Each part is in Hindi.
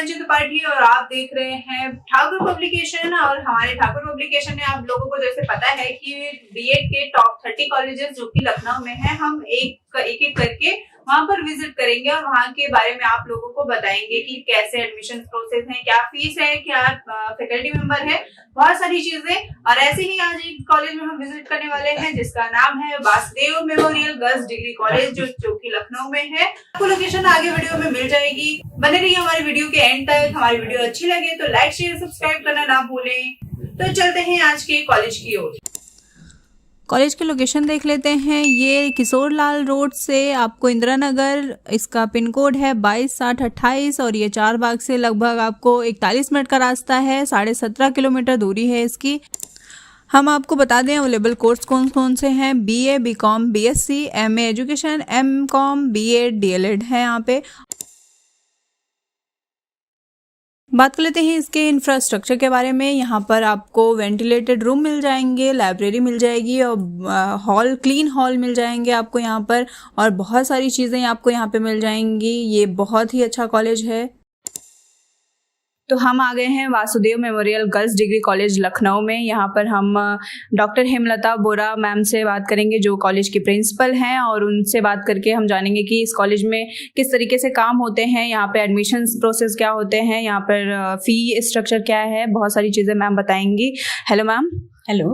अंजू त्रिपाठी और आप देख रहे हैं ठाकुर पब्लिकेशन। और हमारे ठाकुर पब्लिकेशन में आप लोगों को जैसे पता है कि बीएड के टॉप 30 कॉलेजेस जो कि लखनऊ में है, हम एक एक करके वहां पर विजिट करेंगे और वहां के बारे में आप लोगों को बताएंगे कि कैसे एडमिशन प्रोसेस है, क्या फीस है, क्या फैकल्टी मेंबर है, बहुत सारी चीजें। और ऐसे ही आज एक कॉलेज में हम विजिट करने वाले हैं जिसका नाम है Vasudev memorial girls degree college, जो कि लखनऊ में है। आपको लोकेशन आगे वीडियो में मिल जाएगी। बने रहिए हमारी वीडियो के एंड तक। हमारी वीडियो अच्छी लगे तो लाइक शेयर सब्सक्राइब करना ना भूलें। तो चलते हैं आज के कॉलेज की ओर। कॉलेज की लोकेशन देख लेते हैं। ये किशोर लाल रोड से आपको इंदिरा नगर, इसका पिन कोड है 226028 और ये चारबाग से लगभग आपको 41 मिनट का रास्ता है। 17.5 किलोमीटर दूरी है इसकी। हम आपको बता दें अवेलेबल कोर्स कौन कौन से हैं। BA, BCom, BSc, MA education, MCom, BEd, DElEd है यहाँ पे। बात कर लेते हैं इसके इंफ्रास्ट्रक्चर के बारे में। यहाँ पर आपको वेंटिलेटेड रूम मिल जाएंगे, लाइब्रेरी मिल जाएगी और हॉल, क्लीन हॉल मिल जाएंगे आपको यहाँ पर, और बहुत सारी चीज़ें आपको यहाँ पे मिल जाएंगी। ये बहुत ही अच्छा कॉलेज है। तो हम आ गए हैं Vasudev memorial girls degree college Lucknow में। यहाँ पर हम डॉक्टर हेमलता बोरा मैम से बात करेंगे जो कॉलेज की प्रिंसिपल हैं, और उनसे बात करके हम जानेंगे कि इस कॉलेज में किस तरीके से काम होते हैं, यहाँ पे एडमिशन प्रोसेस क्या होते हैं, यहाँ पर फ़ी स्ट्रक्चर क्या है, बहुत सारी चीज़ें मैम बताएंगी। Hello ma'am. हेलो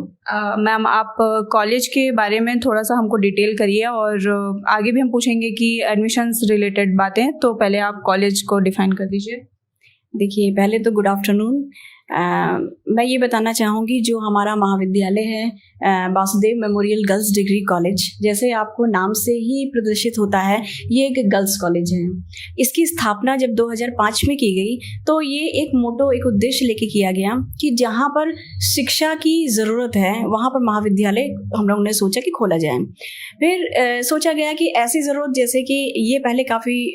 मैम, आप कॉलेज के बारे में थोड़ा सा हमको डिटेल करिए, और आगे भी हम पूछेंगे कि एडमिशन्स रिलेटेड बातें। तो पहले आप कॉलेज को डिफाइन कर दीजिए। देखिए, पहले तो गुड आफ्टरनून। मैं ये बताना चाहूँगी जो हमारा महाविद्यालय है Vasudev memorial girls degree college, जैसे आपको नाम से ही प्रदर्शित होता है, ये एक गर्ल्स कॉलेज है। इसकी स्थापना जब 2005 में की गई तो ये एक मोटो, एक उद्देश्य लेके किया गया कि जहाँ पर शिक्षा की ज़रूरत है वहाँ पर महाविद्यालय हम लोगों ने सोचा कि खोला जाए। फिर सोचा गया कि ऐसी ज़रूरत, जैसे कि ये पहले काफ़ी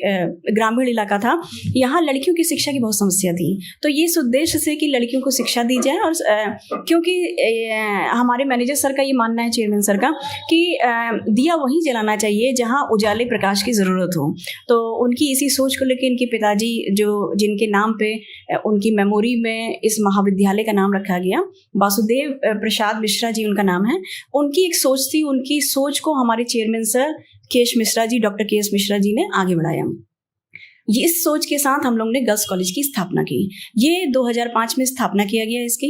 ग्रामीण इलाका था, यहाँ लड़कियों की शिक्षा की बहुत समस्या थी, तो ये इस उद्देश्य से कि लड़कियों को शिक्षा दी जाए। और क्योंकि हमारे मैनेजर सर का ये मानना है, चेयरमैन सर का, कि दिया वहीं जलाना चाहिए जहां उजाले प्रकाश की ज़रूरत हो। तो उनकी इसी सोच को लेकर इनके पिताजी, जो जिनके नाम पे उनकी मेमोरी में इस महाविद्यालय का नाम रखा गया, वासुदेव प्रसाद मिश्रा जी उनका नाम है, उनकी एक सोच थी। उनकी सोच को हमारे chairman sir KS Mishra ji, doctor KS Mishra ji ने आगे बढ़ाया। ये इस सोच के साथ हम लोग ने गर्ल्स कॉलेज की स्थापना की। ये 2005 में स्थापना किया गया इसकी।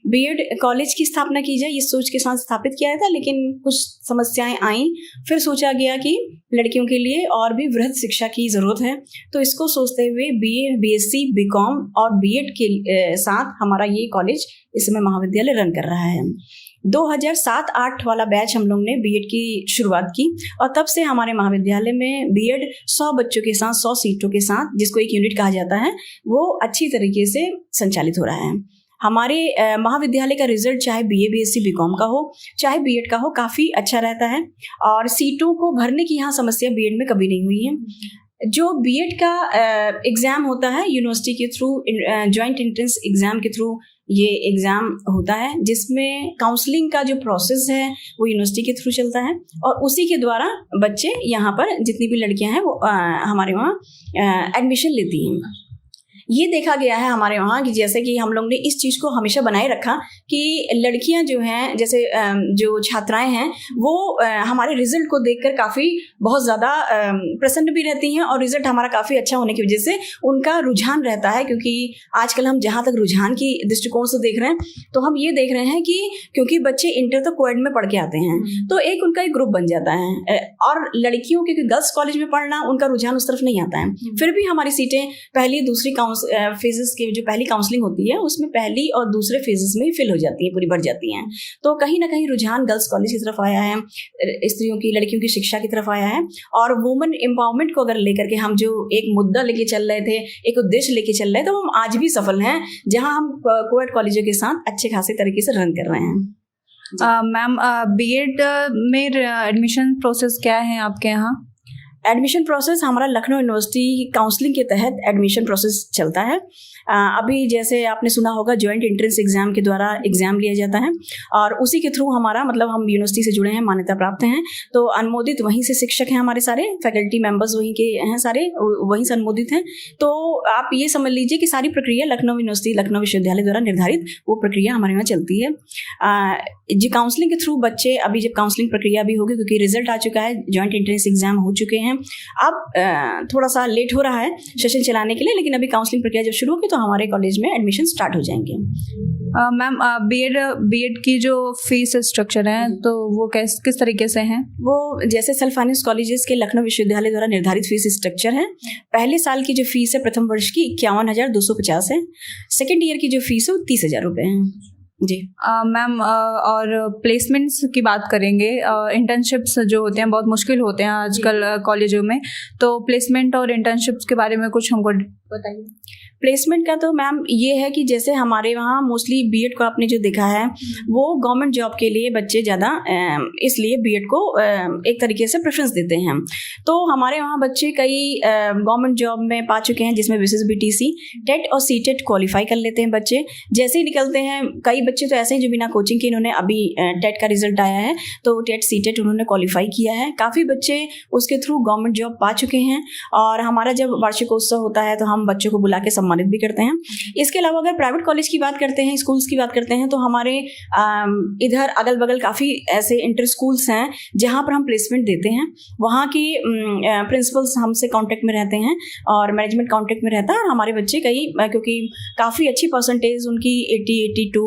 बीएड कॉलेज की स्थापना की जाए, इस सोच के साथ स्थापित किया था, लेकिन कुछ समस्याएं आईं। फिर सोचा गया कि लड़कियों के लिए और भी वृहद शिक्षा की ज़रूरत है, तो इसको सोचते हुए बीए, बीएससी, बीकॉम और बीएड के साथ हमारा ये कॉलेज इस समय महाविद्यालय रन कर रहा है। 2007-08 वाला बैच हम लोग ने बीएड की शुरुआत की, और तब से हमारे महाविद्यालय में बीएड 100 बच्चों के साथ, 100 सीटों के साथ, जिसको एक यूनिट कहा जाता है, वो अच्छी तरीके से संचालित हो रहा है। हमारे महाविद्यालय का रिजल्ट चाहे बीए, बीएससी, बीकॉम का हो, चाहे बीएड का हो, काफ़ी अच्छा रहता है, और सीटों को भरने की यहाँ समस्या बीएड में कभी नहीं हुई है। जो बीएड का एग्ज़ाम होता है यूनिवर्सिटी के थ्रू, जॉइंट एंट्रेंस एग्ज़ाम के थ्रू ये एग्ज़ाम होता है, जिसमें काउंसलिंग का जो प्रोसेस है वो यूनिवर्सिटी के थ्रू चलता है, और उसी के द्वारा बच्चे यहाँ पर, जितनी भी लड़कियाँ हैं वो हमारे वहाँ एडमिशन लेती हैं। ये देखा गया है हमारे वहाँ कि जैसे कि हम लोग ने इस चीज़ को हमेशा बनाए रखा कि लड़कियाँ जो हैं, जैसे जो छात्राएं हैं, वो हमारे रिजल्ट को देखकर काफ़ी बहुत ज़्यादा प्रसन्न भी रहती हैं, और रिजल्ट हमारा काफ़ी अच्छा होने की वजह से उनका रुझान रहता है। क्योंकि आजकल हम जहाँ तक रुझान की दृष्टिकोण से देख रहे हैं, तो हम ये देख रहे हैं कि क्योंकि बच्चे इंटर तक कोएड में पढ़ के आते हैं, तो एक उनका एक ग्रुप बन जाता है, और लड़कियों के गर्ल्स कॉलेज में पढ़ना, उनका रुझान उस तरफ नहीं आता है। फिर भी हमारी सीटें पहली, दूसरी फेजेस की जो पहली काउंसलिंग होती है उसमें पहली और दूसरे फेजेस में फिल हो जाती है, पूरी बढ़ जाती हैं। तो कहीं ना कहीं रुझान गर्ल्स कॉलेज की तरफ आया है, स्त्रियों की, लड़कियों की शिक्षा की तरफ आया है। और वुमेन एम्पावरमेंट को अगर लेकर के हम जो एक मुद्दा लेके चल रहे थे, एक उद्देश्य लेके चल रहे हैं, तो हम आज भी सफल हैं, जहाँ हम कोएड कॉलेजों के साथ अच्छे खासे तरीके से रन कर रहे हैं। मैम, बीएड में एडमिशन प्रोसेस क्या है आपके यहाँ? एडमिशन प्रोसेस हमारा लखनऊ यूनिवर्सिटी काउंसलिंग के तहत एडमिशन प्रोसेस चलता है। अभी जैसे आपने सुना होगा जॉइंट एंट्रेंस एग्जाम के द्वारा एग्जाम लिया जाता है और उसी के थ्रू हमारा मतलब हम यूनिवर्सिटी से जुड़े हैं, मान्यता प्राप्त हैं, तो अनुमोदित वहीं से शिक्षक हैं, हमारे सारे फैकल्टी मेंबर्स वहीं के हैं, सारे वहीं से अनुमोदित हैं। तो आप ये समझ लीजिए कि सारी प्रक्रिया लखनऊ यूनिवर्सिटी लखनऊ विश्वविद्यालय द्वारा निर्धारित वो प्रक्रिया हमारे यहाँ चलती है। जी काउंसलिंग के थ्रू बच्चे अभी जब काउंसलिंग प्रक्रिया भी होगी क्योंकि रिजल्ट आ चुका है, जॉइंट एंट्रेंस एग्जाम हो चुके हैं, अब थोड़ा सा लेट हो रहा है सेशन चलाने के लिए, लेकिन अभी काउंसलिंग प्रक्रिया जब शुरू होगी तो हमारे कॉलेज में एडमिशन स्टार्ट हो जाएंगे। मैम बीएड की जो फीस स्ट्रक्चर है तो वो किस तरीके से हैं? वो जैसे सेल्फ फाइनेंस कॉलेजेस के लखनऊ विश्वविद्यालय द्वारा निर्धारित फीस स्ट्रक्चर है। पहले साल की जो फीस है प्रथम वर्ष की 51,250 है, सेकेंड ईयर की जो फीस है वो 30,000 रुपये है जी। मैम और प्लेसमेंट्स की बात करेंगे, इंटर्नशिप्स जो होते हैं बहुत मुश्किल होते हैं आजकल कॉलेजों में, तो प्लेसमेंट और इंटर्नशिप्स के बारे में कुछ हमको बताइए। प्लेसमेंट का तो मैम ये है कि जैसे हमारे वहाँ मोस्टली बीएड को आपने जो देखा है वो गवर्नमेंट जॉब के लिए बच्चे ज़्यादा इसलिए बीएड को एक तरीके से प्रेफरेंस देते हैं। तो हमारे वहाँ बच्चे कई गवर्नमेंट जॉब में पा चुके हैं जिसमें विशेष बीटीसी, टेट और सीटेट क्वालिफाई कर लेते हैं बच्चे। जैसे ही निकलते हैं कई बच्चे तो ऐसे हैं जो बिना कोचिंग के इन्होंने अभी टेट का रिजल्ट आया है तो टेट सीटेट उन्होंने क्वालिफाई किया है। काफ़ी बच्चे उसके थ्रू गवर्नमेंट जॉब पा चुके हैं और हमारा जब वार्षिकोत्सव होता है तो हम बच्चों को बुला के सम्मानित भी करते हैं। इसके अलावा अगर प्राइवेट कॉलेज की बात करते हैं, स्कूल्स की बात करते हैं तो हमारे इधर अगल बगल काफ़ी ऐसे इंटर स्कूल्स हैं जहाँ पर हम प्लेसमेंट देते हैं। वहाँ की प्रिंसिपल्स हमसे कांटेक्ट में रहते हैं और मैनेजमेंट कांटेक्ट में रहता है और हमारे बच्चे कई क्योंकि काफ़ी अच्छी परसेंटेज उनकी 80, 82,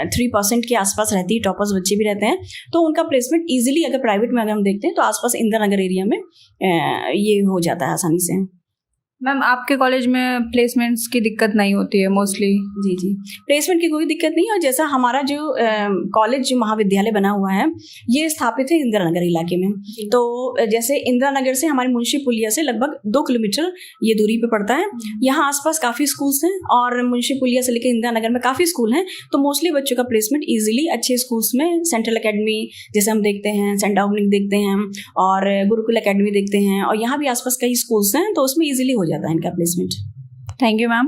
83% के आसपास रहती है, टॉपर्स बच्चे भी रहते हैं, तो उनका प्लेसमेंट ईजिली अगर प्राइवेट में अगर हम देखते हैं तो आसपास इंदिरा नगर एरिया में ये हो जाता है आसानी से। मैम आपके कॉलेज में प्लेसमेंट्स की दिक्कत नहीं होती है मोस्टली? जी जी, प्लेसमेंट की कोई दिक्कत नहीं है। और जैसा हमारा जो कॉलेज जो महाविद्यालय बना हुआ है ये स्थापित है इंदिरा नगर इलाके में। तो जैसे इंदिरा नगर से हमारे मुंशी पुलिया से लगभग 2 किलोमीटर ये दूरी पे पड़ता है। यहाँ आसपास काफ़ी स्कूल्स हैं और मुंशी पुलिया से लेकर इंदिरा नगर में काफ़ी स्कूल हैं, तो मोस्टली बच्चों का प्लेसमेंट ईजिली अच्छे स्कूल्स में, सेंट्रल अकेडमी जैसे हम देखते हैं, सेंट डाउनिंग देखते हैं और गुरुकुल अकेडमी देखते हैं और यहाँ भी आसपास कई स्कूल्स हैं तो उसमें ईजिली हो जाता है इनका placement. Thank you ma'am.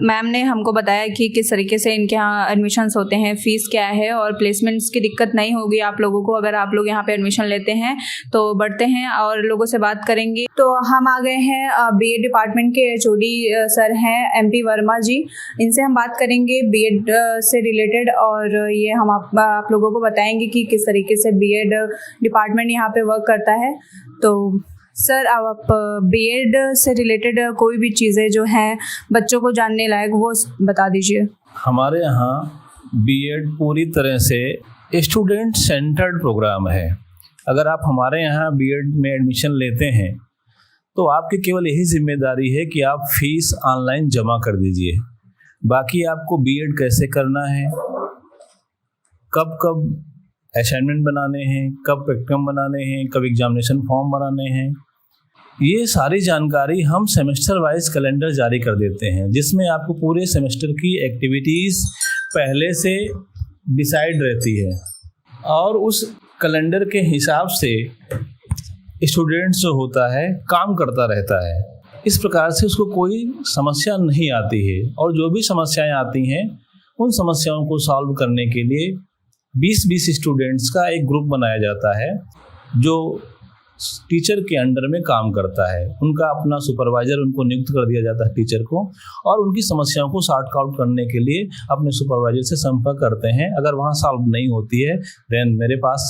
Ma'am ने हमको बताया कि किस तरीके से इनके यहाँ एडमिशन्स होते हैं, फ़ीस क्या है और प्लेसमेंट्स की दिक्कत नहीं होगी आप लोगों को अगर आप लोग यहाँ पे एडमिशन लेते हैं तो बढ़ते हैं और लोगों से बात करेंगे। तो हम आ गए हैं बीएड डिपार्टमेंट के एचओडी सर हैं MP वर्मा जी, इनसे हम बात करेंगे बीएड से रिलेटेड और ये हम आप लोगों को बताएंगे कि किस तरीके से बीएड डिपार्टमेंट यहाँ पे वर्क करता है। तो सर आप बीएड से रिलेटेड कोई भी चीज़ें जो हैं बच्चों को जानने लायक वो बता दीजिए। हमारे यहाँ बीएड पूरी तरह से स्टूडेंट सेंटर्ड प्रोग्राम है। अगर आप हमारे यहाँ बीएड में एडमिशन लेते हैं तो आपकी केवल यही जिम्मेदारी है कि आप फीस ऑनलाइन जमा कर दीजिए। बाकी आपको बीएड कैसे करना है, कब कब असाइनमेंट बनाने हैं, कब प्रैक्टिकम बनाने हैं, कब एग्जामिनेशन फॉर्म बनाने हैं, ये सारी जानकारी हम सेमेस्टर वाइज कैलेंडर जारी कर देते हैं जिसमें आपको पूरे सेमेस्टर की एक्टिविटीज़ पहले से डिसाइड रहती है और उस कैलेंडर के हिसाब से स्टूडेंट्स जो होता है काम करता रहता है। इस प्रकार से उसको कोई समस्या नहीं आती है और जो भी समस्याएं आती हैं उन समस्याओं को सॉल्व करने के लिए 20-20 स्टूडेंट्स का एक ग्रुप बनाया जाता है जो टीचर के अंडर में काम करता है। उनका अपना सुपरवाइजर उनको नियुक्त कर दिया जाता है टीचर को और उनकी समस्याओं को सॉर्ट आउट करने के लिए अपने सुपरवाइजर से संपर्क करते हैं। अगर वहाँ सॉल्व नहीं होती है देन मेरे पास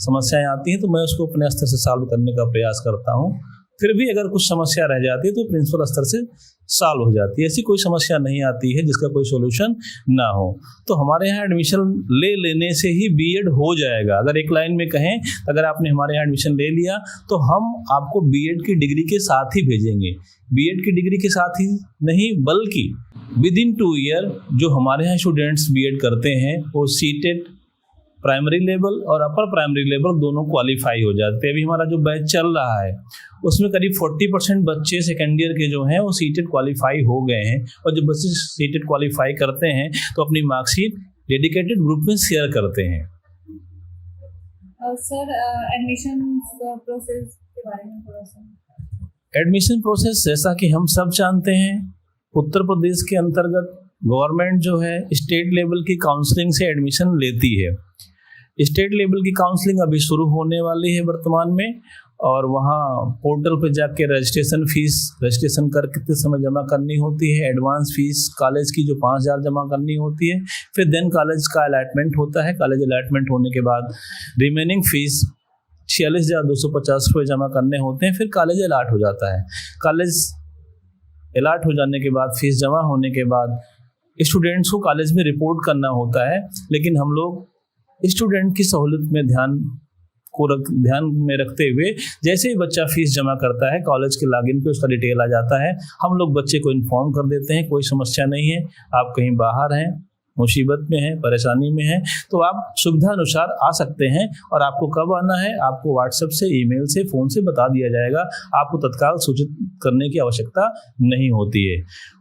समस्याएं आती हैं तो मैं उसको अपने स्तर से सॉल्व करने का प्रयास करता हूँ। फिर भी अगर कुछ समस्या रह जाती है तो प्रिंसिपल स्तर से सॉल्व हो जाती है। ऐसी कोई समस्या नहीं आती है जिसका कोई सॉल्यूशन ना हो। तो हमारे यहाँ एडमिशन ले लेने से ही बीएड हो जाएगा। अगर एक लाइन में कहें, अगर आपने हमारे यहाँ एडमिशन ले लिया तो हम आपको बीएड की डिग्री के साथ ही भेजेंगे। बीएड की डिग्री के साथ ही नहीं बल्कि विदिन 2 ईयर जो हमारे यहाँ स्टूडेंट्स बीएड करते हैं वो सीटेट प्राइमरी लेवल और अपर प्राइमरी लेवल दोनों क्वालिफाई हो जाते हैं। अभी हमारा जो बैच चल रहा है उसमें करीब 40% बच्चे सेकेंड ईयर के जो हैं वो सीटेट क्वालिफाई हो गए हैं और जो बच्चे सीटेट क्वालिफाई करते हैं तो अपनी मार्कशीट डेडिकेटेड ग्रुप में शेयर करते हैं। सर एडमिशन प्रोसेस के बारे में थोड़ा सा। एडमिशन प्रोसेस जैसा कि हम सब जानते हैं, उत्तर प्रदेश के अंतर्गत गवर्नमेंट जो है स्टेट लेवल की काउंसलिंग से एडमिशन लेती है। स्टेट लेवल की काउंसलिंग अभी शुरू होने वाली है वर्तमान में, और वहाँ पोर्टल पर जाके रजिस्ट्रेशन कर कितने समय जमा करनी होती है, एडवांस फीस कॉलेज की जो 5,000 जमा करनी होती है, फिर देन कॉलेज का अलॉटमेंट होता है। कॉलेज अलॉटमेंट होने के बाद रिमेनिंग फीस 46,250 रुपये जमा करने होते हैं। फिर कॉलेज अलॉट हो जाता है। कॉलेज अलॉट हो जाने के बाद फीस जमा होने के बाद स्टूडेंट्स को कॉलेज में रिपोर्ट करना होता है, लेकिन हम लोग स्टूडेंट की सहूलियत में ध्यान में रखते हुए जैसे ही बच्चा फीस जमा करता है कॉलेज के लॉगिन पे उसका डिटेल आ जाता है, हम लोग बच्चे को इन्फॉर्म कर देते हैं कोई समस्या नहीं है, आप कहीं बाहर हैं, मुसीबत में हैं, परेशानी में हैं, तो आप सुविधा अनुसार आ सकते हैं। और आपको कब आना है आपको व्हाट्सएप से, ईमेल से, फ़ोन से बता दिया जाएगा। आपको तत्काल सूचित करने की आवश्यकता नहीं होती है।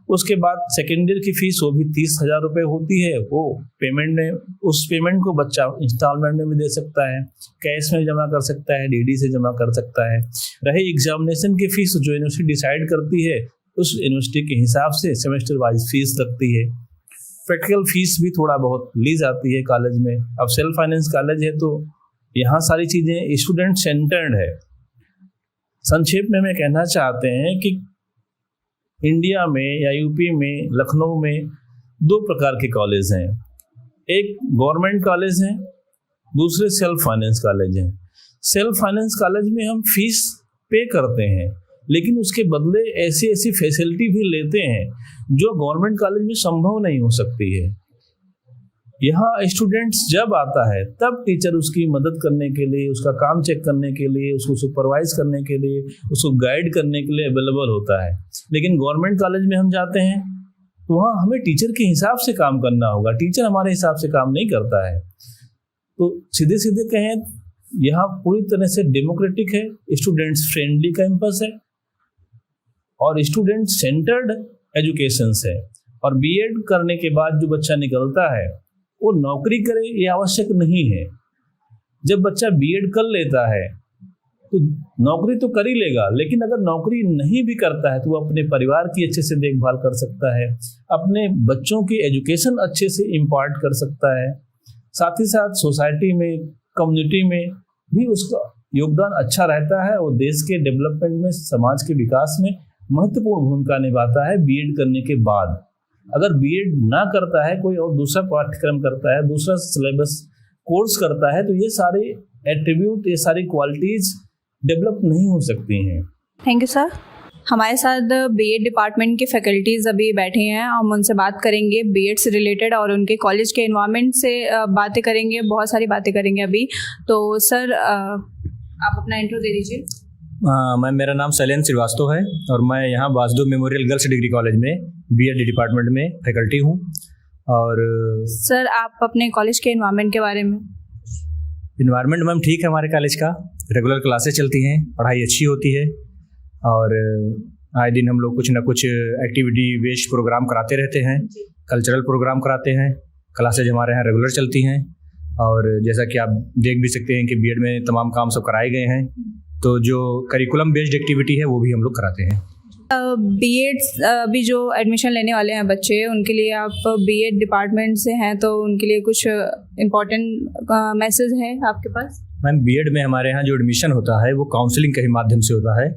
उसके बाद सेकेंड ईयर की फीस वो भी 30,000 रुपये होती है। वो पेमेंट में, उस पेमेंट को बच्चा इंस्टॉलमेंट में भी दे सकता है, कैश में जमा कर सकता है, डीडी से जमा कर सकता है। रही एग्जामिनेशन की फीस जो यूनिवर्सिटी डिसाइड करती है, उस यूनिवर्सिटी के हिसाब से सेमेस्टर वाइज फीस लगती है। प्रैक्टिकल फीस भी थोड़ा बहुत ली जाती है कॉलेज में। अब सेल्फ फाइनेंस कॉलेज है तो यहाँ सारी चीज़ें स्टूडेंट सेंटर्ड है। संक्षेप में मैं कहना चाहते हैं कि इंडिया में या यूपी में, लखनऊ में 2 प्रकार के कॉलेज हैं। एक गवर्नमेंट कॉलेज है, दूसरे सेल्फ फाइनेंस कॉलेज हैं। सेल्फ फाइनेंस कॉलेज में हम फीस पे करते हैं, लेकिन उसके बदले ऐसी फैसिलिटी भी लेते हैं जो गवर्नमेंट कॉलेज में संभव नहीं हो सकती है। यहाँ स्टूडेंट्स जब आता है तब टीचर उसकी मदद करने के लिए, उसका काम चेक करने के लिए, उसको सुपरवाइज करने के लिए, उसको गाइड करने के लिए अवेलेबल होता है। लेकिन गवर्नमेंट कॉलेज में हम जाते हैं तो वहाँ हमें टीचर के हिसाब से काम करना होगा, टीचर हमारे हिसाब से काम नहीं करता है। तो सीधे सीधे कहें, यहाँ पूरी तरह से डेमोक्रेटिक है, स्टूडेंट्स फ्रेंडली कैंपस है और स्टूडेंट सेंटर्ड एजुकेशन है। और बीएड करने के बाद जो बच्चा निकलता है वो नौकरी करे ये आवश्यक नहीं है। जब बच्चा बीएड कर लेता है तो नौकरी तो कर ही लेगा, लेकिन अगर नौकरी नहीं भी करता है तो वो अपने परिवार की अच्छे से देखभाल कर सकता है, अपने बच्चों की एजुकेशन अच्छे से इम्पार्ट कर सकता है, साथ ही साथ सोसाइटी में, कम्युनिटी में भी उसका योगदान अच्छा रहता है और देश के डेवलपमेंट में, समाज के विकास में महत्वपूर्ण भूमिका निभाता है। बीएड करने के बाद अगर बीएड ना करता है, कोई और दूसरा पाठ्यक्रम करता है, दूसरा सिलेबस कोर्स करता है, तो ये सारे एट्रीब्यूट, ये सारी क्वालिटीज डेवलप नहीं हो सकती हैं। Thank you sir. हमारे साथ बीएड डिपार्टमेंट के फैकल्टीज़ अभी बैठे हैं, हम उनसे बात करेंगे बीएड से रिलेटेड और उनके कॉलेज के एनवायरनमेंट से बातें करेंगे, बहुत सारी बातें करेंगे अभी। तो सर आप अपना इंट्रो दे दीजिए। मैम, मेरा नाम शैलेंद्र श्रीवास्तव है और मैं यहाँ Vasudev memorial girls degree college में बीएड डिपार्टमेंट में फैकल्टी हूँ। और सर आप अपने कॉलेज के एनवायरनमेंट के बारे में। इन्वायरमेंट मैम ठीक है हमारे कॉलेज का, रेगुलर क्लासेस चलती हैं, पढ़ाई अच्छी होती है और आए दिन हम लोग कुछ ना कुछ एक्टिविटी बेस्ड प्रोग्राम कराते रहते हैं, कल्चरल प्रोग्राम कराते हैं। क्लासेज हमारे यहाँ रेगुलर चलती हैं और जैसा कि आप देख भी सकते हैं कि बीएड में तमाम काम सब कराए गए हैं, तो जो करिकुलम बेस्ड एक्टिविटी है वो भी हम लोग कराते हैं। बीएड अभी जो एडमिशन लेने वाले हैं बच्चे, उनके लिए आप बीएड डिपार्टमेंट से हैं तो उनके लिए कुछ इम्पोर्टेंट मैसेज है आपके पास? मैम, बीएड में हमारे यहाँ जो एडमिशन होता है वो काउंसलिंग के ही माध्यम से होता है।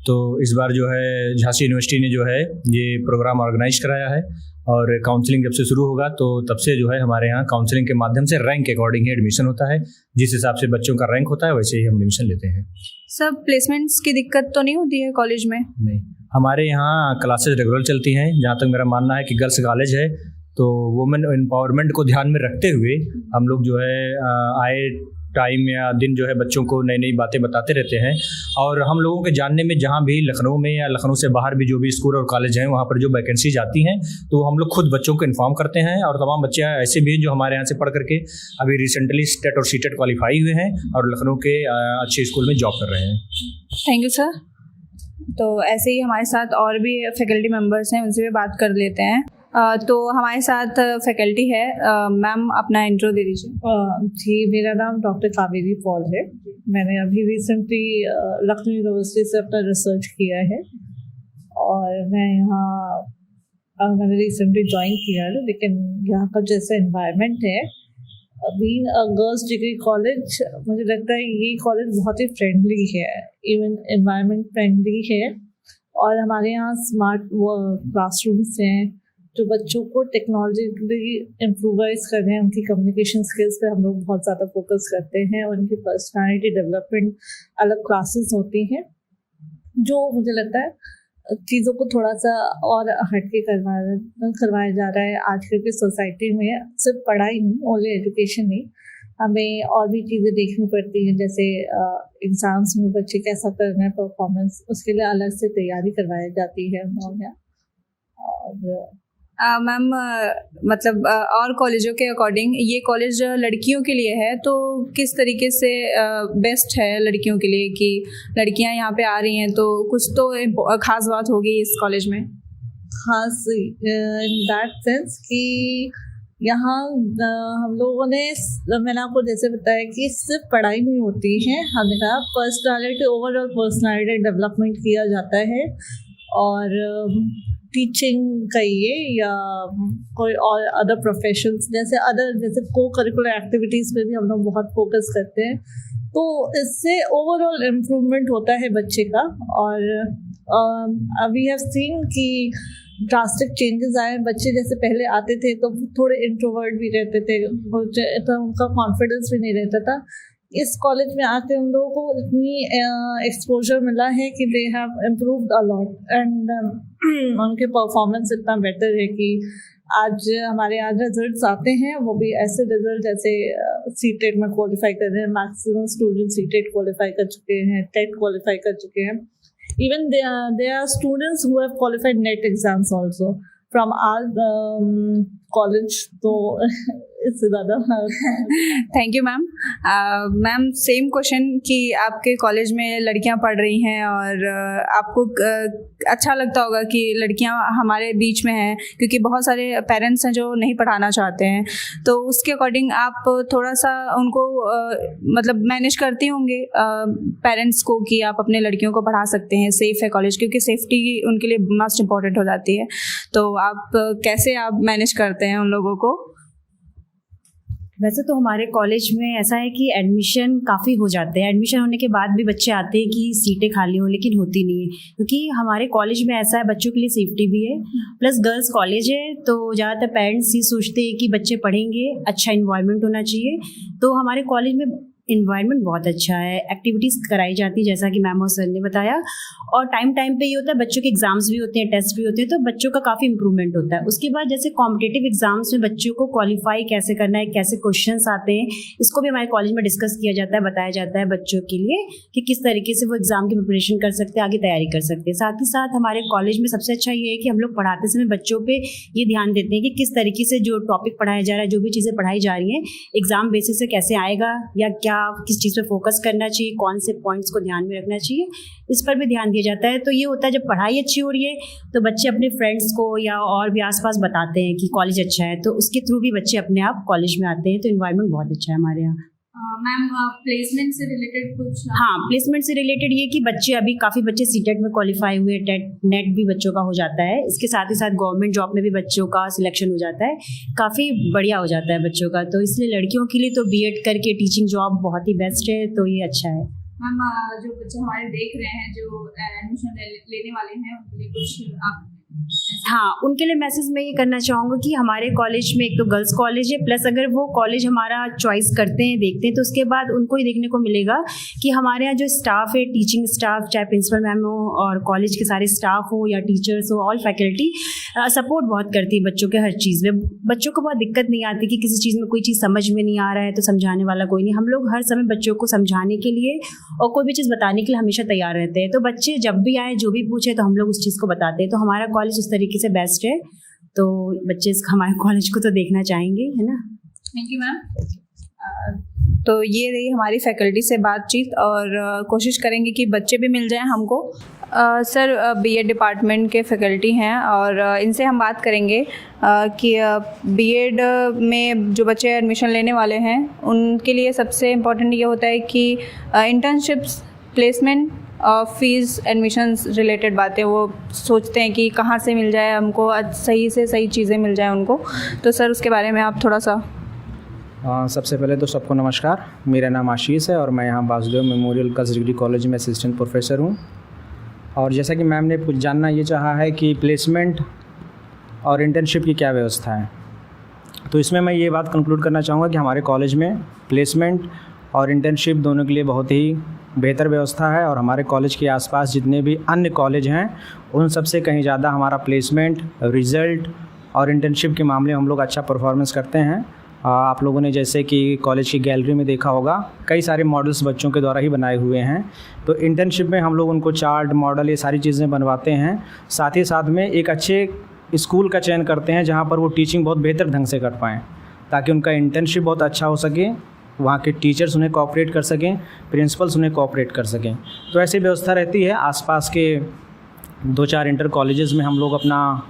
तो इस बार जो है झांसी यूनिवर्सिटी ने जो है ये प्रोग्राम ऑर्गेनाइज कराया है और काउंसलिंग जब से शुरू होगा तो तब से जो है हमारे यहाँ काउंसलिंग के माध्यम से रैंक के अकॉर्डिंग ही एडमिशन होता है। जिस हिसाब से बच्चों का रैंक होता है वैसे ही हम एडमिशन लेते हैं। सब प्लेसमेंट्स की दिक्कत तो नहीं होती है कॉलेज में? नहीं, हमारे यहाँ क्लासेज रेगुलर चलती हैं। जहाँ तक मेरा मानना है कि गर्ल्स कॉलेज है तो वुमेन एम्पावरमेंट को ध्यान में रखते हुए हम लोग जो है आए टाइम या दिन जो है बच्चों को नई नई बातें बताते रहते हैं। और हम लोगों के जानने में जहाँ भी लखनऊ में या लखनऊ से बाहर भी जो भी स्कूल और कॉलेज हैं वहाँ पर जो वैकेंसीज आती हैं तो हम लोग खुद बच्चों को इन्फॉर्म करते हैं। और तमाम बच्चे ऐसे भी जो हमारे यहाँ से पढ़ करके अभी रिसेंटली स्टेट और सीटेट क्वालिफाई हुए हैं और लखनऊ के अच्छे स्कूल में जॉब कर रहे हैं। Thank you sir. तो ऐसे ही हमारे साथ और भी फैकल्टी मेम्बर्स हैं, उनसे भी बात कर लेते हैं। तो हमारे साथ फैकल्टी है। मैम अपना इंट्रो दे दीजिए। जी, मेरा नाम डॉक्टर कावेरी पॉल है। मैंने अभी रिसेंटली लखनऊ यूनिवर्सिटी से अपना रिसर्च किया है और मैं यहाँ मैंने रिसेंटली ज्वाइन किया है, लेकिन यहाँ का जैसा इन्वायरमेंट है, being a girls degree college, मुझे लगता है ये कॉलेज बहुत ही फ्रेंडली है, इवन इन्वायरमेंट फ्रेंडली है। और हमारे यहाँ स्मार्ट क्लासरूम्स हैं जो बच्चों को टेक्नोलॉजिकली इम्प्रूवाइज कर रहे हैं। उनकी कम्युनिकेशन स्किल्स पे हम लोग बहुत ज़्यादा फोकस करते हैं और उनकी पर्सनालिटी डेवलपमेंट अलग क्लासेस होती हैं, जो मुझे लगता है चीज़ों को थोड़ा सा और हटके करवाया जा रहा है आजकल की सोसाइटी में। सिर्फ पढ़ाई नहीं, ओनली एजुकेशन नहीं, हमें और भी चीज़ें देखनी पड़ती हैं, जैसे एग्ज़ाम्स में बच्चे कैसा कर रहे हैं परफॉर्मेंस, उसके लिए अलग से तैयारी करवाई जाती है हमारे यहाँ। और मैम मतलब और कॉलेजों के अकॉर्डिंग ये कॉलेज लड़कियों के लिए है, तो किस तरीके से बेस्ट है लड़कियों के लिए कि लड़कियां यहाँ पे आ रही हैं, तो कुछ तो खास बात होगी इस कॉलेज में? खास इन दैट सेंस कि यहाँ हम लोगों ने, मैंने आपको जैसे बताया कि सिर्फ पढ़ाई नहीं होती है, हमें पर्सनालिटी, ओवरऑल पर्सनालिटी डेवलपमेंट किया जाता है। और टीचिंग कहिए या कोई और अदर प्रोफेशंस, जैसे को करिकुलर एक्टिविटीज़ पे भी हम लोग बहुत फोकस करते हैं, तो इससे ओवरऑल इम्प्रूवमेंट होता है बच्चे का। और वी हैव सीन कि ड्रास्टिक चेंजेस आए। बच्चे जैसे पहले आते थे तो थोड़े इंट्रोवर्ट भी रहते थे, तो उनका कॉन्फिडेंस भी नहीं रहता था। इस कॉलेज में आके उन लोगों को इतनी एक्सपोजर मिला है कि they have improved a lot and उनके परफॉर्मेंस इतना बेटर है कि आज हमारे यहाँ रिजल्ट्स आते हैं, वो भी ऐसे रिजल्ट जैसे सीटेट में क्वालिफाई कर रहे हैं, मैक्सिमम स्टूडेंट सीटेट क्वालिफाई कर चुके हैं, टेट क्वालिफाई कर चुके हैं। Even there are students who have qualified NET exams also from our college. तो इससे ज़्यादा thank you ma'am. Ma'am same question कि आपके कॉलेज में लड़कियां पढ़ रही हैं और आपको अच्छा लगता होगा कि लड़कियां हमारे बीच में हैं, क्योंकि बहुत सारे पेरेंट्स हैं जो नहीं पढ़ाना चाहते हैं, तो उसके अकॉर्डिंग आप थोड़ा सा उनको मतलब मैनेज करती होंगे पेरेंट्स को कि आप अपने लड़कियों को पढ़ा सकते हैं, सेफ़ है कॉलेज, क्योंकि सेफ्टी उनके लिए मस्ट इम्पॉर्टेंट हो जाती है। तो आप कैसे आप मैनेज करते हैं उन लोगों को? वैसे तो हमारे कॉलेज में ऐसा है कि एडमिशन काफ़ी हो जाते हैं, एडमिशन होने के बाद भी बच्चे आते हैं कि सीटें खाली हों, लेकिन होती नहीं है, क्योंकि हमारे कॉलेज में ऐसा है बच्चों के लिए सेफ्टी भी है, प्लस गर्ल्स कॉलेज है, तो ज़्यादातर पेरेंट्स ही सोचते हैं कि बच्चे पढ़ेंगे, अच्छा इन्वायरमेंट होना चाहिए। तो हमारे कॉलेज में इन्वायरमेंट बहुत अच्छा है, एक्टिविटीज़ कराई जाती है जैसा कि मैम और सर ने बताया, और टाइम पे ये होता है, बच्चों के एग्जाम्स भी होते हैं, टेस्ट भी होते हैं, तो बच्चों का काफ़ी इंप्रूवमेंट होता है। उसके बाद जैसे कॉम्पिटिटिव एग्जाम्स में बच्चों को क्वालिफाई कैसे करना है, कैसे क्वेश्चंस आते हैं, इसको भी हमारे कॉलेज में डिस्कस किया जाता है, बताया जाता है बच्चों के लिए कि किस तरीके से वो एग्जाम की प्रिपरेशन कर सकते हैं, आगे तैयारी कर सकते हैं। साथ ही साथ हमारे कॉलेज में सबसे अच्छा ये है कि हम लोग पढ़ाते समय बच्चों पर ये ध्यान देते हैं कि किस तरीके से जो टॉपिक पढ़ाया जा रहा है, जो भी चीज़ें पढ़ाई जा रही हैं, एग्जाम बेसिस से कैसे आएगा, या क्या किस चीज़ पे फोकस करना चाहिए, कौन से पॉइंट्स को ध्यान में रखना चाहिए, इस पर भी ध्यान दिया जाता है। तो ये होता है जब पढ़ाई अच्छी हो रही है तो बच्चे अपने फ्रेंड्स को या और भी आसपास बताते हैं कि कॉलेज अच्छा है, तो उसके थ्रू भी बच्चे अपने आप कॉलेज में आते हैं। तो इन्वायरमेंट बहुत अच्छा है हमारे यहाँ। मैम प्लेसमेंट से रिलेटेड कुछ? हाँ, प्लेसमेंट से रिलेटेड ये कि बच्चे अभी काफ़ी बच्चे सीटेट में क्वालिफाई हुए, टेट नेट भी बच्चों का हो जाता है, इसके साथ ही साथ गवर्नमेंट जॉब में भी बच्चों का सिलेक्शन हो जाता है, काफ़ी बढ़िया हो जाता है बच्चों का। तो इसलिए लड़कियों के लिए तो बीएड करके टीचिंग जॉब बहुत ही बेस्ट है, तो ये अच्छा है। मैम जो बच्चे हमारे देख रहे हैं जो एडमिशन लेने वाले हैं, उनके लिए कुछ आप? हाँ, उनके लिए मैसेज मैं ये करना चाहूँगा कि हमारे कॉलेज में एक तो गर्ल्स कॉलेज है, प्लस अगर वो कॉलेज हमारा चॉइस करते हैं, देखते हैं, तो उसके बाद उनको ये देखने को मिलेगा कि हमारे यहाँ जो स्टाफ है, टीचिंग स्टाफ, चाहे प्रिंसिपल मैम हो और कॉलेज के सारे स्टाफ हो या टीचर्स हो, ऑल फैकल्टी सपोर्ट बहुत करती है बच्चों के हर चीज़ में। बच्चों को बहुत दिक्कत नहीं आती कि किसी चीज़ में कोई चीज़ समझ में नहीं आ रहा है तो समझाने वाला कोई नहीं। हम लोग हर समय बच्चों को समझाने के लिए और कोई भी चीज़ बताने के लिए हमेशा तैयार रहते हैं। तो बच्चे जब भी आए, जो भी पूछे, तो हम लोग उस चीज़ को बताते हैं। तो हमारा कॉलेज उस तरीके से बेस्ट है, तो बच्चे हमारे कॉलेज को तो देखना चाहेंगे, है ना। Thank you ma'am. तो ये रही हमारी फैकल्टी से बातचीत, और कोशिश करेंगे कि बच्चे भी मिल जाएं हमको। सर बीएड डिपार्टमेंट के फैकल्टी हैं और इनसे हम बात करेंगे कि बीएड में जो बच्चे एडमिशन लेने वाले हैं उनके लिए सबसे इम्पोर्टेंट ये होता है कि इंटर्नशिप्स, प्लेसमेंट और फीस, एडमिशन्स रिलेटेड बातें वो सोचते हैं कि कहाँ से मिल जाए हमको, सही से सही चीज़ें मिल जाए उनको। तो सर उसके बारे में आप थोड़ा सा। सबसे पहले तो सबको नमस्कार। मेरा नाम आशीष है और मैं यहाँ Vasudev memorial girls degree college में असिस्टेंट प्रोफेसर हूँ। और जैसा कि मैम ने कुछ जानना ये चाहा है कि प्लेसमेंट और इंटर्नशिप की क्या व्यवस्था है, तो इसमें मैं ये बात कंक्लूड करना चाहूँगा कि हमारे कॉलेज में प्लेसमेंट और इंटर्नशिप दोनों के लिए बहुत ही बेहतर व्यवस्था है। और हमारे कॉलेज के आसपास जितने भी अन्य कॉलेज हैं उन सबसे कहीं ज़्यादा हमारा प्लेसमेंट, रिज़ल्ट और इंटर्नशिप के मामले हम लोग अच्छा परफॉर्मेंस करते हैं। आप लोगों ने जैसे कि कॉलेज की गैलरी में देखा होगा, कई सारे मॉडल्स बच्चों के द्वारा ही बनाए हुए हैं। तो इंटर्नशिप में हम लोग उनको चार्ट, मॉडल, ये सारी चीज़ें बनवाते हैं। साथ ही साथ में एक अच्छे स्कूल का चयन करते हैं जहाँ पर वो टीचिंग बहुत बेहतर ढंग से कर पाएँ, ताकि उनका इंटर्नशिप बहुत अच्छा हो सके, वहाँ के टीचर्स उन्हें कोऑपरेट कर सकें, प्रिंसिपल्स उन्हें कोऑपरेट कर सकें। तो ऐसी व्यवस्था रहती है। आसपास के 2-4 इंटर कॉलेजेस में हम लोग अपना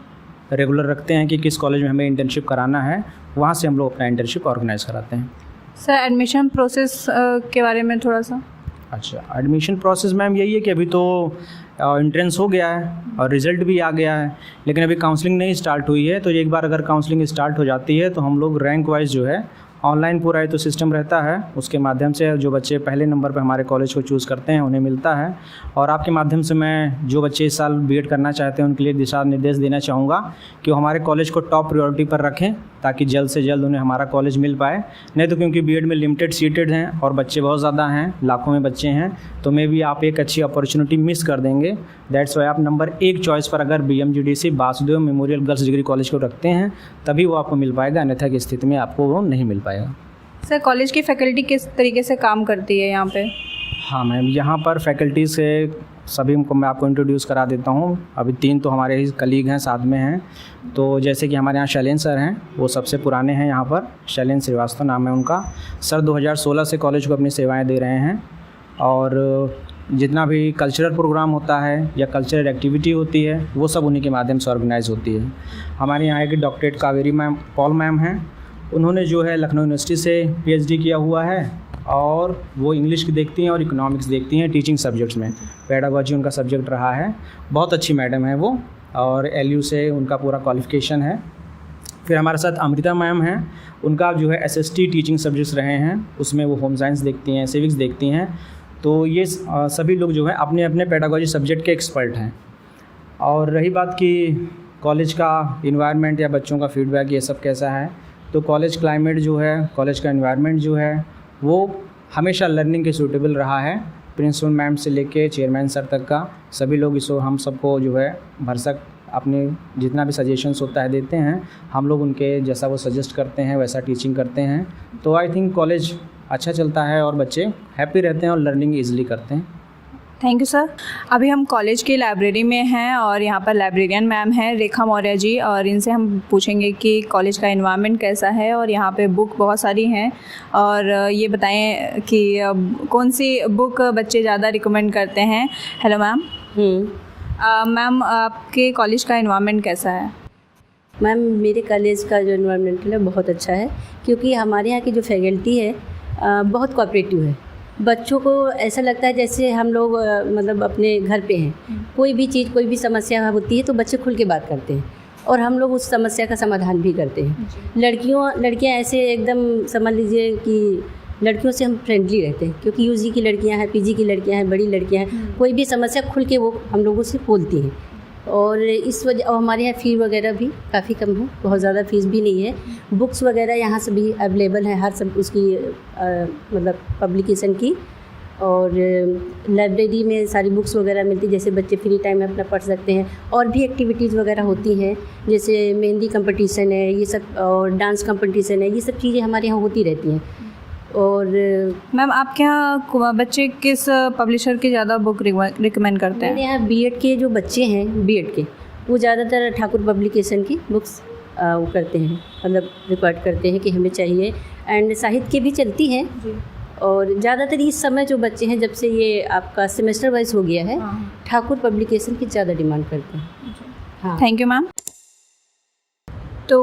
रेगुलर रखते हैं कि किस कॉलेज में हमें इंटर्नशिप कराना है, वहाँ से हम लोग अपना इंटर्नशिप ऑर्गेनाइज़ कराते हैं। सर एडमिशन प्रोसेस के बारे में थोड़ा सा। अच्छा, एडमिशन प्रोसेस मैम यही है कि अभी तो एंट्रेंस हो गया है और रिज़ल्ट भी आ गया है, लेकिन अभी काउंसलिंग नहीं स्टार्ट हुई है। तो एक बार अगर काउंसलिंग स्टार्ट हो जाती है तो हम लोग रैंक वाइज जो है ऑनलाइन पूरा तो सिस्टम रहता है, उसके माध्यम से जो बच्चे पहले नंबर पर हमारे कॉलेज को चूज़ करते हैं उन्हें मिलता है। और आपके माध्यम से मैं जो बच्चे इस साल बीएड करना चाहते हैं उनके लिए दिशा निर्देश देना चाहूँगा कि वो हमारे कॉलेज को टॉप प्रायोरिटी पर रखें, ताकि जल्द से जल्द उन्हें हमारा कॉलेज मिल पाए। नहीं तो क्योंकि बीएड में लिमिटेड सीटेड हैं और बच्चे बहुत ज़्यादा हैं, लाखों में बच्चे हैं, तो मे भी आप एक अच्छी अपॉर्चुनिटी मिस कर देंगे। दैट्स वाई आप नंबर 1 चॉइस पर अगर BMGDC Vasudev memorial girls degree college को रखते हैं तभी वो आपको मिल पाएगा, अन्यथा की स्थिति में आपको वो नहीं मिल पाएगा। सर कॉलेज की फैकल्टी किस तरीके से काम करती है यहाँ पे? हाँ मैम, यहाँ पर फैकल्टी से सभी को मैं आपको इंट्रोड्यूस करा देता हूँ। अभी 3 तो हमारे ही कलीग हैं, साथ में हैं। तो जैसे कि हमारे यहाँ शैलेन सर हैं, वो सबसे पुराने हैं यहाँ पर, शैलेन श्रीवास्तव नाम है उनका। सर 2016 से कॉलेज को अपनी सेवाएं दे रहे हैं और जितना भी कल्चरल प्रोग्राम होता है या कल्चरल एक्टिविटी होती है वो सब उन्हीं के माध्यम से ऑर्गेनाइज होती है। हमारे यहाँ की doctorate Kaveri ma'am, Paul ma'am हैं, उन्होंने जो है लखनऊ यूनिवर्सिटी से PhD किया हुआ है और वो इंग्लिश की देखती हैं और इकोनॉमिक्स देखती हैं टीचिंग सब्जेक्ट्स में। पेडागोजी उनका सब्जेक्ट रहा है, बहुत अच्छी मैडम है वो, और LU से उनका पूरा क्वालिफिकेशन है। फिर हमारे साथ अमृता मैम हैं, उनका जो है SST टीचिंग सब्जेक्ट्स रहे हैं, उसमें वो होम साइंस देखती हैं, सिविक्स देखती हैं। तो ये सभी लोग जो हैं अपने अपने पेडागोजी सब्जेक्ट के एक्सपर्ट हैं। और रही बात कि कॉलेज का इन्वायरमेंट या बच्चों का फीडबैक ये सब कैसा है, तो कॉलेज क्लाइमेट जो है, कॉलेज का इन्वायरमेंट जो है वो हमेशा लर्निंग के सूटेबल रहा है। प्रिंसिपल मैम से लेके चेयरमैन सर तक का सभी लोग इसको हम सबको जो है भरसक अपने जितना भी सजेशंस होता है देते हैं। हम लोग उनके जैसा वो सजेस्ट करते हैं वैसा टीचिंग करते हैं। तो आई थिंक कॉलेज अच्छा चलता है और बच्चे हैप्पी रहते हैं और लर्निंग ईजिली करते हैं। Thank you sir. अभी हम कॉलेज की लाइब्रेरी में हैं और यहाँ पर लाइब्रेरियन मैम हैं रेखा मौर्य जी, और इनसे हम पूछेंगे कि कॉलेज का एनवायरनमेंट कैसा है और यहाँ पे बुक बहुत सारी हैं, और ये बताएं कि कौन सी बुक बच्चे ज़्यादा रिकमेंड करते हैं। Hello ma'am. मैम आपके कॉलेज का एनवायरनमेंट कैसा है? मैम मेरे कॉलेज का जो एनवायरनमेंट है बहुत अच्छा है, क्योंकि हमारे यहाँ की जो फैकल्टी है बहुत कोऑपरेटिव है। बच्चों को ऐसा लगता है जैसे हम लोग मतलब अपने घर पे हैं। कोई भी चीज़, कोई भी समस्या होती है तो बच्चे खुल के बात करते हैं और हम लोग उस समस्या का समाधान भी करते हैं। लड़कियां ऐसे एकदम समझ लीजिए कि लड़कियों से हम फ्रेंडली रहते हैं, क्योंकि UG की लड़कियां हैं, PG की लड़कियां हैं, बड़ी लड़कियां हैं, कोई भी समस्या खुल के वो हम लोगों से बोलती हैं। और इस वजह और हमारे यहाँ फ़ी वगैरह भी काफ़ी कम है, बहुत ज़्यादा फ़ीस भी नहीं है। बुक्स वगैरह यहाँ से भी अवेलेबल है, हर सब उसकी मतलब पब्लिकेशन की। और लाइब्रेरी में सारी बुक्स वगैरह मिलती है, जैसे बच्चे फ्री टाइम में अपना पढ़ सकते हैं। और भी एक्टिविटीज़ वगैरह होती हैं, जैसे मेहंदी कंपटीशन है, ये सब, और डांस कंपटीशन है, ये सब चीज़ें हमारे यहाँ होती रहती हैं। और मैम आपके यहाँ बच्चे किस पब्लिशर की ज़्यादा बुक रिकमेंड करते हैं? मेरे यहाँ बीएड के जो बच्चे हैं, बीएड के, वो ज़्यादातर ठाकुर पब्लिकेशन की बुक्स वो करते हैं, मतलब रिक्वायर्ड करते हैं कि हमें चाहिए। एंड साहित्य की भी चलती हैं और ज़्यादातर इस समय जो बच्चे हैं, जब से ये आपका सेमेस्टर वाइज हो गया है, ठाकुर पब्लिकेशन की ज़्यादा डिमांड करते हैं। हाँ, थैंक यू मैम। तो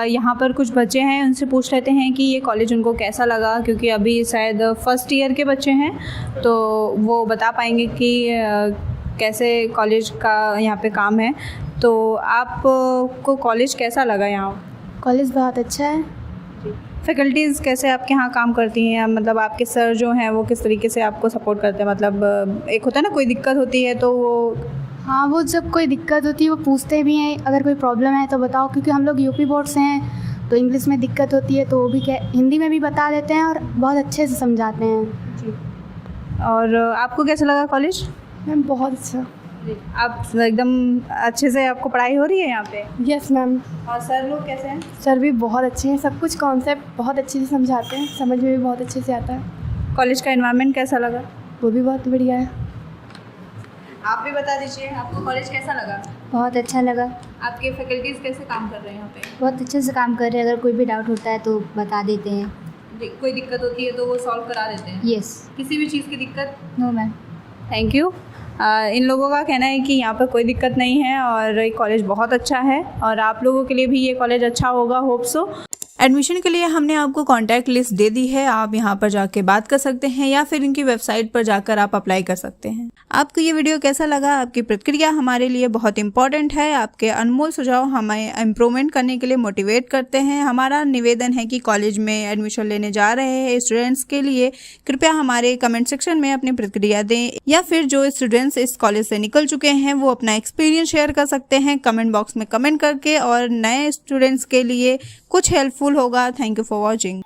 यहाँ पर कुछ बच्चे हैं, उनसे पूछ लेते हैं कि ये कॉलेज उनको कैसा लगा, क्योंकि अभी शायद फर्स्ट ईयर के बच्चे हैं, तो वो बता पाएंगे कि कैसे कॉलेज का यहाँ पे काम है। तो आपको कॉलेज कैसा लगा? यहाँ कॉलेज बहुत अच्छा है। फैकल्टीज़ कैसे आपके यहाँ काम करती हैं? मतलब आपके सर जो हैं वो किस तरीके से आपको सपोर्ट करते हैं? मतलब एक होता है ना, कोई दिक्कत होती है तो वो हाँ, वो जब कोई दिक्कत होती है वो पूछते भी हैं, अगर कोई प्रॉब्लम है तो बताओ, क्योंकि हम लोग यूपी बोर्ड से हैं तो इंग्लिश में दिक्कत होती है तो वो भी हिंदी में भी बता देते हैं और बहुत अच्छे से समझाते हैं। और आपको कैसा लगा कॉलेज? मैम बहुत अच्छा। आप एकदम अच्छे से आपको पढ़ाई हो रही है यहाँ पे? Yes ma'am. और सर लोग कैसे हैं? सर भी बहुत अच्छे हैं, सब कुछ कॉन्सेप्ट बहुत अच्छे से समझाते हैं, समझ में भी बहुत अच्छे से आता है। कॉलेज का एनवायरनमेंट कैसा लगा? वो भी बहुत बढ़िया है। आप भी बता दीजिए, आपको कॉलेज कैसा लगा? बहुत अच्छा लगा। आपके फैकल्टीज़ कैसे काम कर रहे हैं यहाँ पे? बहुत अच्छे से काम कर रहे हैं, अगर कोई भी डाउट होता है तो बता देते हैं। कोई दिक्कत होती है तो वो सॉल्व करा देते हैं? यस। किसी भी चीज़ की दिक्कत? No ma'am. Thank you. इन लोगों का कहना है कि यहाँ पर कोई दिक्कत नहीं है और ये कॉलेज बहुत अच्छा है और आप लोगों के लिए भी ये कॉलेज अच्छा होगा, होप सो। एडमिशन के लिए हमने आपको कॉन्टैक्ट लिस्ट दे दी है, आप यहाँ पर जाके बात कर सकते हैं या फिर इनकी वेबसाइट पर जाकर आप अप्लाई कर सकते हैं। आपको ये वीडियो कैसा लगा? आपकी प्रतिक्रिया हमारे लिए बहुत इंपॉर्टेंट है। आपके अनमोल सुझाव हमें इम्प्रूवमेंट करने के लिए मोटिवेट करते हैं। हमारा निवेदन है कि कॉलेज में एडमिशन लेने जा रहे हैं स्टूडेंट्स के लिए कृपया हमारे कमेंट सेक्शन में अपनी प्रतिक्रिया दें, या फिर जो स्टूडेंट्स इस कॉलेज से निकल चुके हैं वो अपना एक्सपीरियंस शेयर कर सकते हैं कमेंट बॉक्स में कमेंट करके, और नए स्टूडेंट्स के लिए कुछ हेल्पफुल होगा। Thank you for watching.